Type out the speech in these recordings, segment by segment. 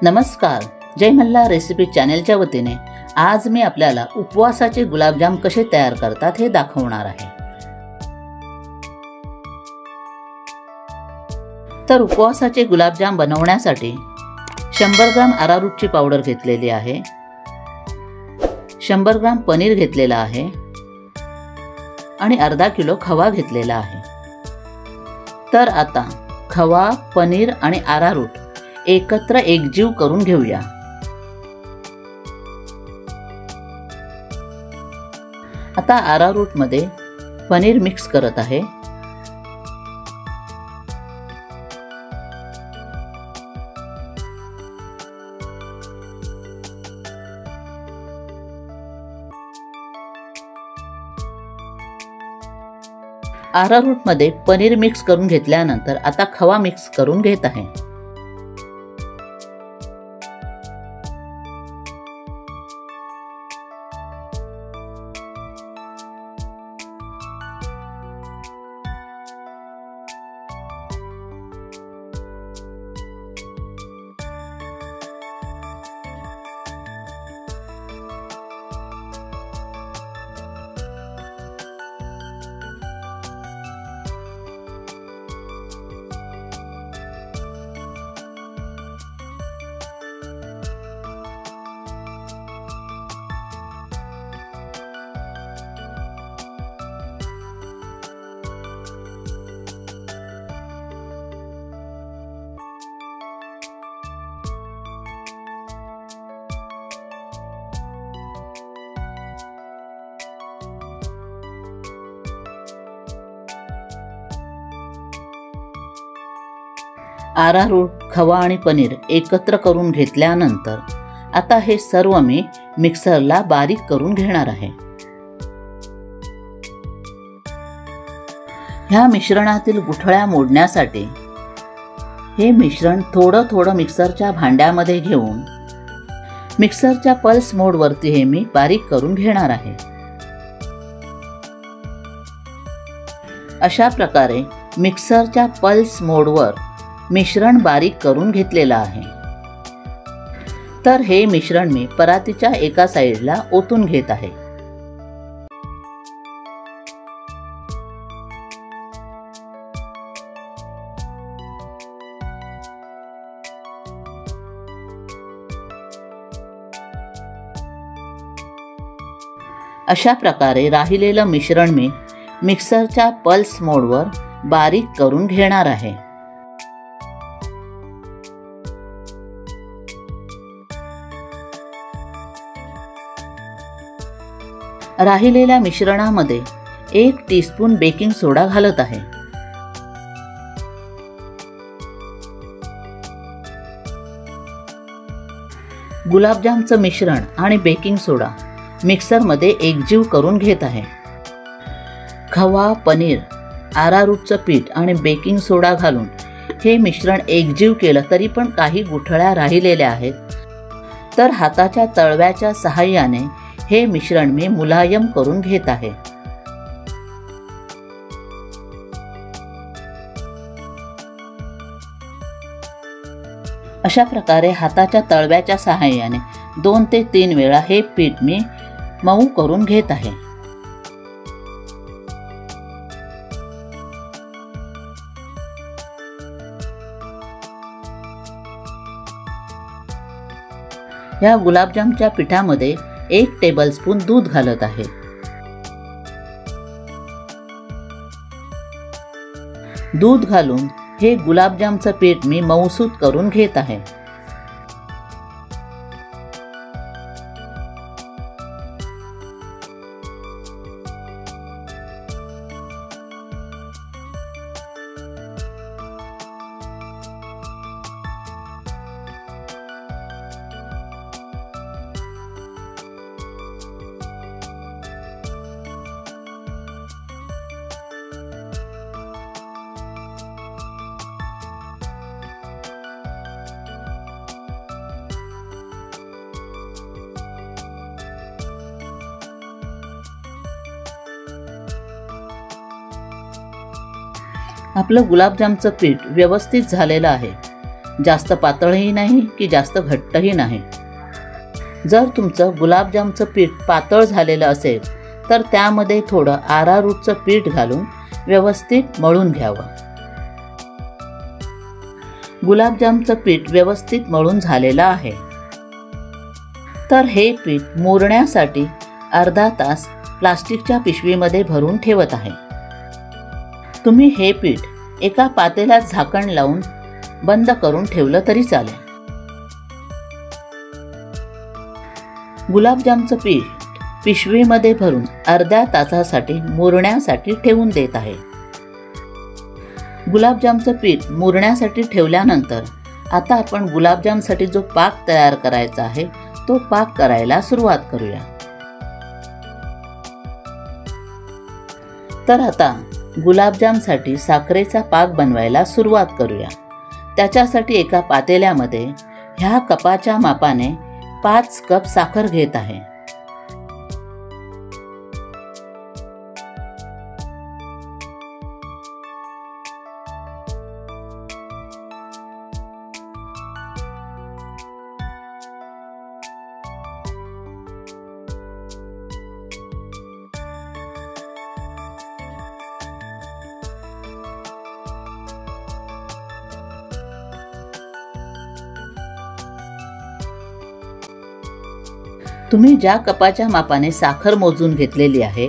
नमस्कार, जय मल्हार रेसिपी चॅनलच्या वतीने आज मी आपल्याला उपवासाचे गुलाबजाम कसे तयार करतात हे दाखवणार आहे। तर उपवासाचे गुलाबजाम बनवण्यासाठी 100 ग्राम अरारूटची पावडर घेतलेली आहे, 100 ग्राम पनीर घेतलेला आहे आणि अर्धा किलो खवा घेतलेला आहे। तर आता खवा, पनीर आणि अरारूट एकत्र एकजीव करून घेऊया। आता अरारूट मध्ये पनीर मिक्स करत आहे। अरारूट मध्ये पनीर मिक्स करून घेतल्यानंतर आता खवा मिक्स करून घेत आहे। अरारूट, खवा आणि पनीर एकत्र करून घेतल्यानंतर आता हे सर्व मी मिक्सरला बारीक करून घेणार आहे। ह्या मिश्रणातील गुठळ्या मोडण्यासाठी हे मिश्रण थोडं मिक्सरच्या भांड्यामध्ये घेऊन मिक्सरच्या पल्स मोड वरती हे मी बारीक करून घेणार आहे। अशा प्रकारे मिक्सरच्या पल्स मोडवर मिश्रण बारीक करून घेतलेला आहे। तर हे मिश्रण मी परातीच्या एका साइडला ओतून घेत आहे। अशा प्रकारे राहिलेलं मिश्रण मी मिक्सरच्या पल्स मोडवर बारीक करून घेणार आहे। राहिलेल्या मिश्रणामध्ये 1 टीस्पून बेकिंग सोडा घालत आहे। गुलाबजामचं मिश्रण आणि बेकिंग सोडा मिक्सरमध्ये एकजीव करून घेत आहे। खवा, पनीर, अरारूटचं पीठ आणि बेकिंग सोडा घालून हे मिश्रण एकजीव केलं तरी पण काही गुठळ्या राहिलेल्या आहेत। तर हाताच्या तळव्याच्या सहाय्याने हे मिश्रण मी मुलायम करून घेत आहे। अशा प्रकारे हाताच्या तळव्याच्या सहाय्याने 2 ते 3 वेळा हे पीठ मी मऊ करून घेत आहे। या गुलाबजामच्या पिठामध्ये 1 टेबलस्पून दूध घालत आहे। दूध घालून हे गुलाबजामचं पीठ मी मऊसूत करून घेत आहे। आपलं गुलाबजामचं पीठ व्यवस्थित झालेलं आहे। जास्त पातळही नाही की जास्त घट्टही नाही. जर तुमचं गुलाबजामचं पीठ पातळ झालेलं असेल तर त्यामध्ये थोडं अरारूटचं पीठ घालून व्यवस्थित मळून घ्यावं. गुलाबजामचं पीठ व्यवस्थित मळून झालेलं आहे. तर हे पीठ मुरण्यासाठी अर्धा तास प्लास्टिकच्या पिशवीमध्ये भरून ठेवत आहे. तुम्ही हे पीठ एका पातेल्यात झाकण लावून बंद करून ठेवलं तरी चालेल. गुलाबजामचं पीठ पिशवीमध्ये भरून अर्ध्या तासासाठी मुरण्यासाठी ठेवून देत आहे. गुलाबजामचं पीठ मुरण्यासाठी ठेवल्यानंतर आता आपण गुलाबजामसाठी जो पाक तयार करायचा आहे तो पाक करायला सुरुवात करूया. तर आता गुलाबजामसाठी साखरेचा पाक बनवायला सुरुवात करूया. त्याच्यासाठी एका पातेल्यामध्ये ह्या कपाच्या मापाने 5 कप साखर घेत आहे. तुम्ही ज्या कपाच्या मापाने साखर मोजून घेतलेली आहे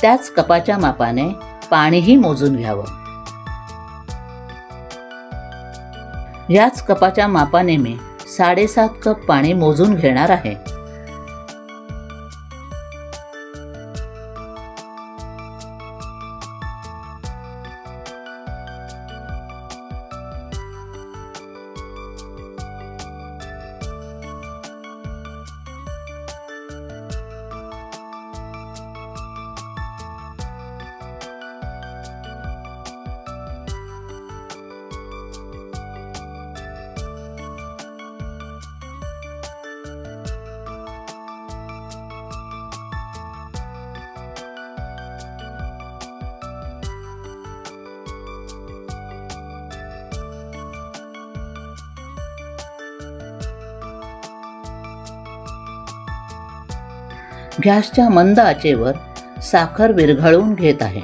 त्याच कपाच्या मापाने पाणीही मोजून घ्यावं. याच कपाच्या मापाने मी 7.5 कप पाणी मोजून घेणार आहे. गॅसच्या मंद आचेवर साखर विरघळवून घेत आहे.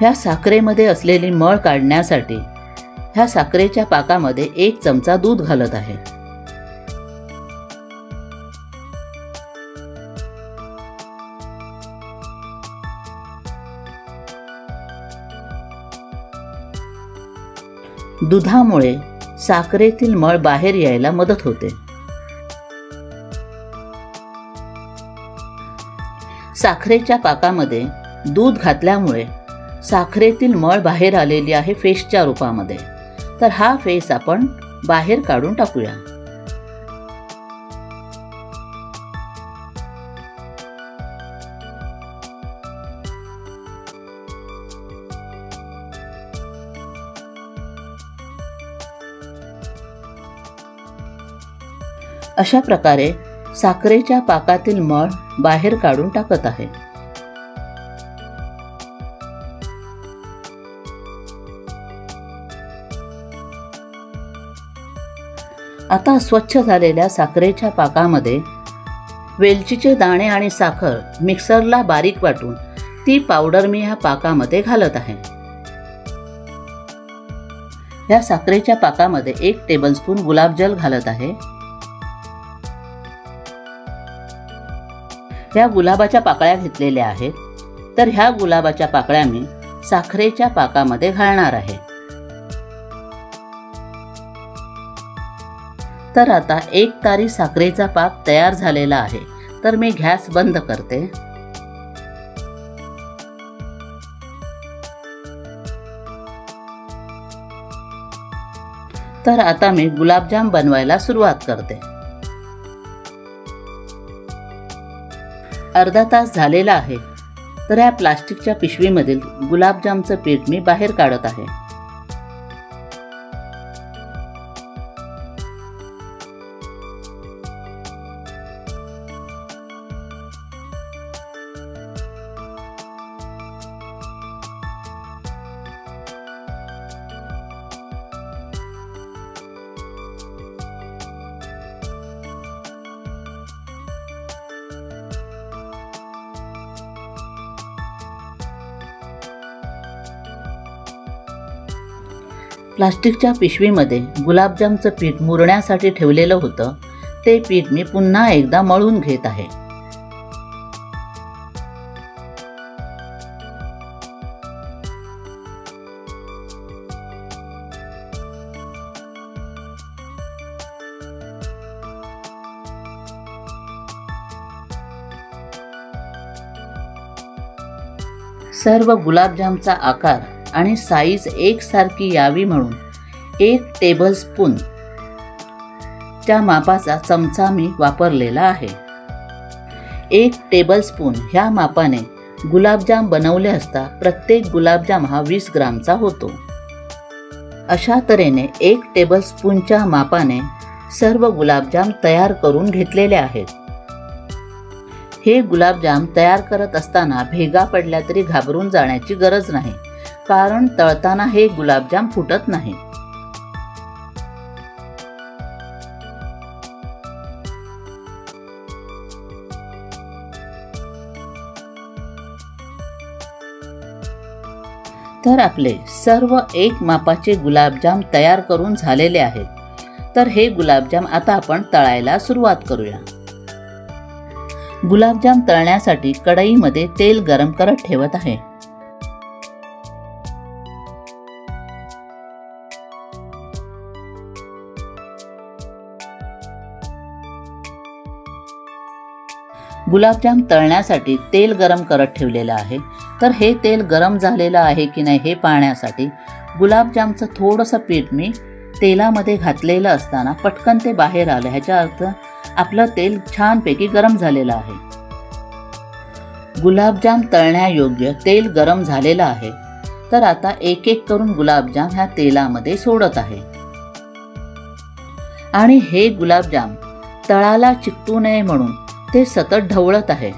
ह्या साखरेमध्ये असलेली मळ काढण्यासाठी ह्या साखरेच्या पाकामध्ये 1 चमचा दूध घालत आहे. दुधामुळे साखरेतील मळ बाहेर यायला मदत होते. साखरेच्या पाकामध्ये दूध घातल्यामुळे साखरेतील मळ बाहेर आलेली आहे फेसच्या रूपामध्ये. तर हा फेस आपण बाहेर काढून टाकूया. अशा प्रकारे साखरेच्या पाकातील मळ बाहेर काढून टाकत आहे. आता स्वच्छ झालेल्या साखरेच्या पाकामध्ये वेलचीचे दाणे आणि साखर मिक्सरला बारीक वाटून ती पावडर मी ह्या पाकामध्ये घालत आहे. या साखरेच्या पाकामध्ये 1 टेबलस्पून गुलाबजल घालत आहे. ह्या गुलाबाच्या पाकळ्या घेतलेल्या आहेत. तर ह्या गुलाबाच्या पाकळ्या मी साखरेच्या पाकामध्ये घालणार आहे. तर आता 1 तारी साखरेचा पाक तयार झालेला आहे. तर मी गॅस बंद करते. तर आता मी गुलाबजाम बनवायला सुरुवात करते. अर्धा तास झालेला आहे. तर या प्लास्टिकच्या पिशवीमधील गुलाबजामचं पीठ मी बाहेर काढत आहे. प्लास्टिकच्या पिशवीमध्ये गुलाबजामचं पीठ मुरण्यासाठी ठेवलेलं होतं. ते पीठ मी पुन्हा एकदा मळून घेत आहे. सर्व गुलाबजामचा आकार आणि साईज एकसारखी यावी म्हणून 1 टेबलस्पून च्या मापाचा चमचा मी वापरलेला आहे. 1 टेबलस्पून ह्या मापाने गुलाबजाम बनवले असता प्रत्येक गुलाबजाम हा 20 ग्रामचा होतो. अशा तऱ्हेने 1 टेबलस्पूनच्या मापाने सर्व गुलाबजाम तयार करून घेतलेले आहेत. हे गुलाबजाम तयार करत असताना भेगा पडल्या तरी घाबरून जाण्याची गरज नाही, कारण तळताना हे गुलाबजाम फुटत नाही. तर आपले सर्व 1 मापाचे गुलाबजाम तयार करून झालेले आहेत. तर हे गुलाबजाम आता आपण तळायला सुरुवात करूया. गुलाबजाम तळण्यासाठी कढईमध्ये तेल गरम करत ठेवत आहे. गुलाबजाम तळण्यासाठी तेल गरम करत ठेवलेलं आहे. तर हे तेल गरम झालेलं आहे की नाही हे पाहण्यासाठी गुलाबजामचं थोडंसं पीठ मी तेलामध्ये घातलेलं असताना पटकन ते बाहेर आलं. ह्याचा अर्थ आपलं तेल छानपैकी गरम झालेलं आहे. गुलाबजाम तळण्यायोग्य तेल गरम झालेलं आहे. तर आता एक एक करून गुलाबजाम ह्या तेलामध्ये सोडत आहे. आणि हे गुलाबजाम तळाला चिकटू नये म्हणून ते सतत ढवळत आहे.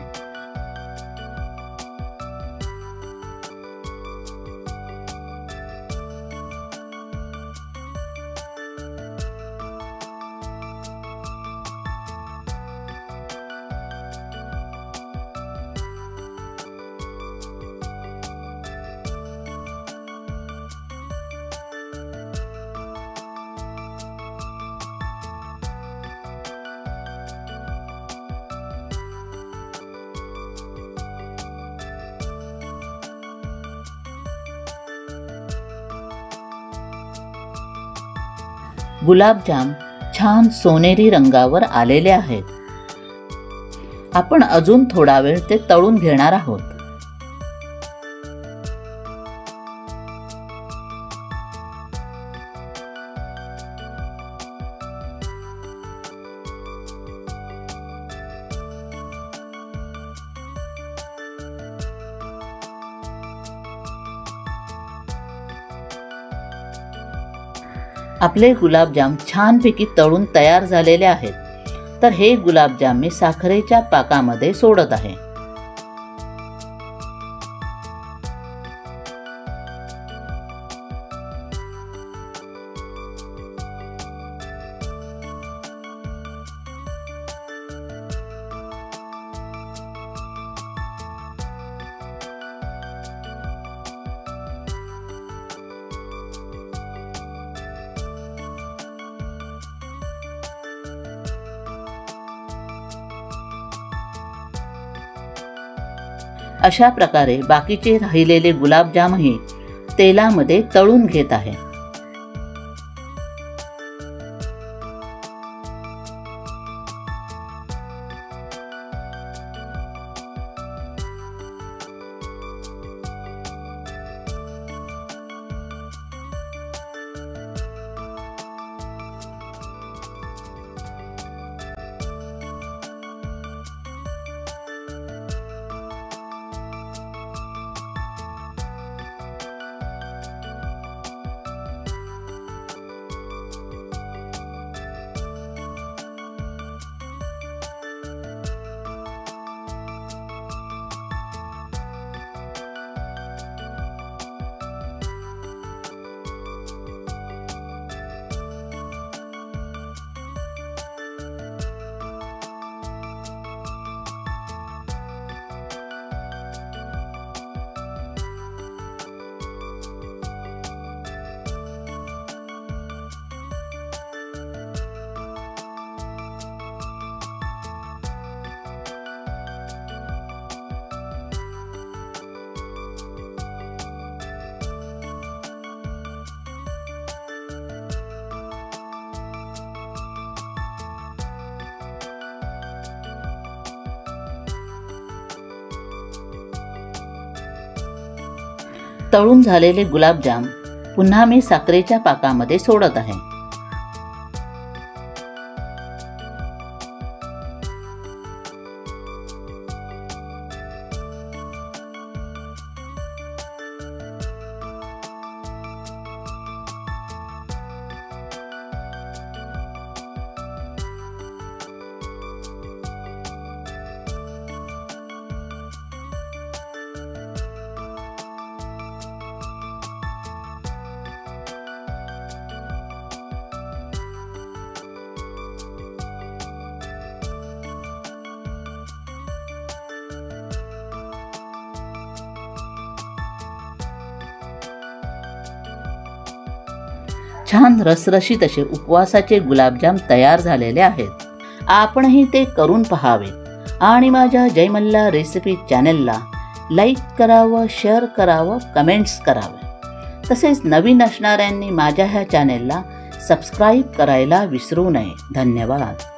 गुलाबजाम छान सोनेरी रंगावर आलेले आहेत. आपण अजून थोडा वेळ ते तळून घेणार आहोत. आपले गुलाबजाम छानपैकी तळून तयार झालेले आहेत. तर हे गुलाबजाम मी साखरेच्या पाकामध्ये सोडत आहे. अशा प्रकारे बाकीचे राहिलेले गुलाबजामही तेलामध्ये तळून घेत आहे. तळून झालेले गुलाबजाम पुन्हा मी साखरेच्या पाकामध्ये सोडत आहे. छान रसरशीत असे उपवासाचे गुलाबजाम तयार झालेले आहेत. आपणही ते करून पहावेत आणि माझ्या जय मल्हार रेसिपी चॅनलला लाईक करावं, शेअर करावं, कमेंट्स करावे. तसेच नवीन असणाऱ्यांनी माझ्या ह्या चॅनलला सबस्क्राईब करायला विसरू नये. धन्यवाद.